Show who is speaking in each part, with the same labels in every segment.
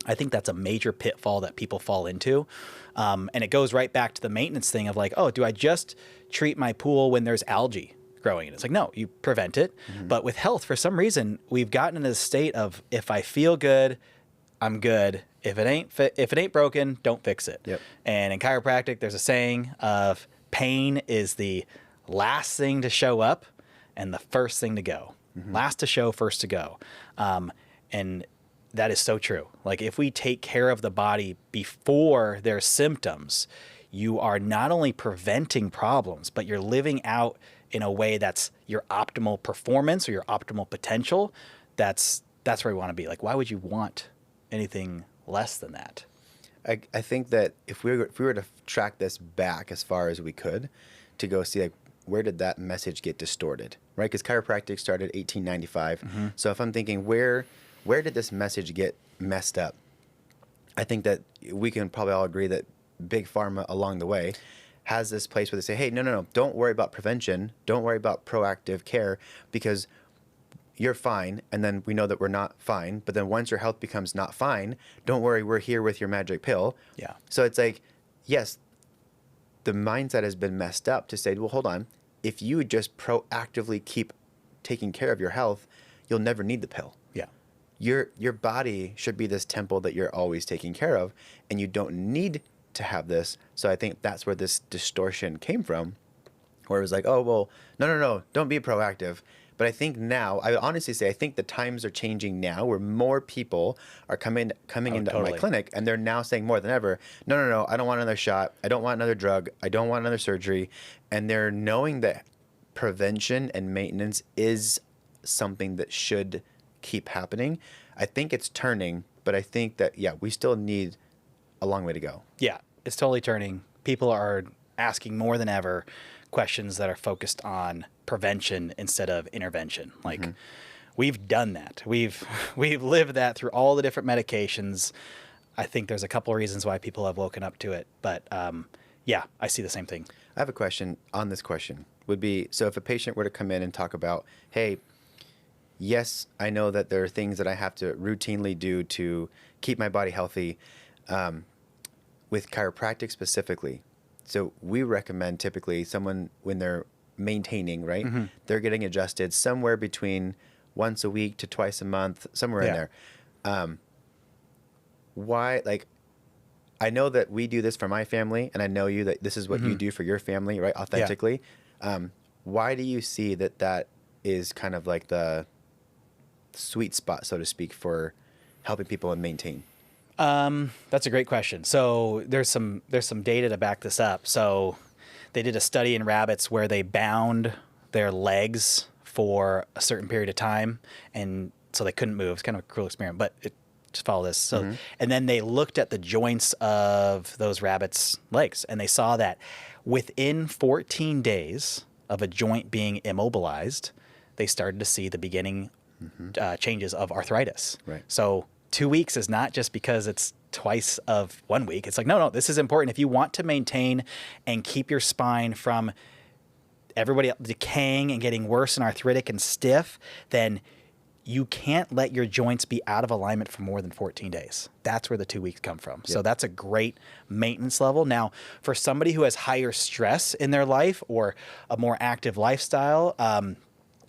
Speaker 1: I think that's a major pitfall that people fall into. And it goes right back to the maintenance thing of like, oh, do I just treat my pool when there's algae growing in it? It's like, no, you prevent it. But with health, for some reason, we've gotten in a state of if I feel good, I'm good. If it ain't broken, don't fix it.
Speaker 2: Yep.
Speaker 1: And in chiropractic, there's a saying of pain is the last thing to show up and the first thing to go. Last to show, first to go. And that is so true. Like if we take care of the body before there's symptoms, you are not only preventing problems, but you're living out in a way that's your optimal performance or your optimal potential. That's where we want to be. Like, why would you want anything less than that?
Speaker 2: I think that if we were to track this back as far as we could, to go see like where did that message get distorted, right? Because chiropractic started 1895. So if I'm thinking where did this message get messed up? I think that we can probably all agree that big pharma along the way has this place where they say, hey, no, don't worry about prevention. Don't worry about proactive care because you're fine. And then we know that we're not fine. But then once your health becomes not fine, don't worry, we're here with your magic pill.
Speaker 1: Yeah.
Speaker 2: So it's like, yes, the mindset has been messed up to say, well, hold on. If you just proactively keep taking care of your health, you'll never need the pill.
Speaker 1: Yeah.
Speaker 2: Your body should be this temple that you're always taking care of, and you don't need to have this. So I think that's where this distortion came from, where it was like, oh, well, no, don't be proactive. But I think now, I honestly say, I think the times are changing now where more people are coming into
Speaker 1: totally.
Speaker 2: my clinic, and they're now saying more than ever, no, I don't want another shot. I don't want another drug. I don't want another surgery. And they're knowing that prevention and maintenance is something that should keep happening. I think it's turning, but I think that, yeah, we still need a long way to go.
Speaker 1: Yeah, it's totally turning. People are asking more than ever questions that are focused on prevention instead of intervention. Like we've done that. We've lived that through all the different medications. I think there's a couple of reasons why people have woken up to it, but yeah, I see the same thing.
Speaker 2: I have a question on this question would be, so if a patient were to come in and talk about, hey, yes, I know that there are things that I have to routinely do to keep my body healthy, with chiropractic specifically. So we recommend typically someone when they're maintaining, right? They're getting adjusted somewhere between once a week to twice a month, somewhere in there. Why, like, I know that we do this for my family, and I know you that this is what you do for your family, right? Authentically. Why do you see that is kind of like the sweet spot, so to speak, for helping people and maintain?
Speaker 1: That's a great question. So there's some data to back this up. So they did a study in rabbits where they bound their legs for a certain period of time, and so they couldn't move. It's kind of a cruel experiment, but just follow this. So, and then they looked at the joints of those rabbits' legs, and they saw that within 14 days of a joint being immobilized, they started to see the beginning changes of arthritis.
Speaker 2: Right.
Speaker 1: So 2 weeks is not just because it's twice of 1 week. It's like, no, this is important. If you want to maintain and keep your spine from everybody decaying and getting worse and arthritic and stiff, then you can't let your joints be out of alignment for more than 14 days. That's where the 2 weeks come from. So that's a great maintenance level. Now, for somebody who has higher stress in their life or a more active lifestyle,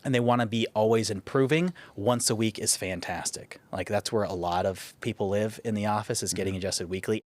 Speaker 1: and they want to be always improving, once a week is fantastic. Like that's where a lot of people live in the office, is getting adjusted weekly.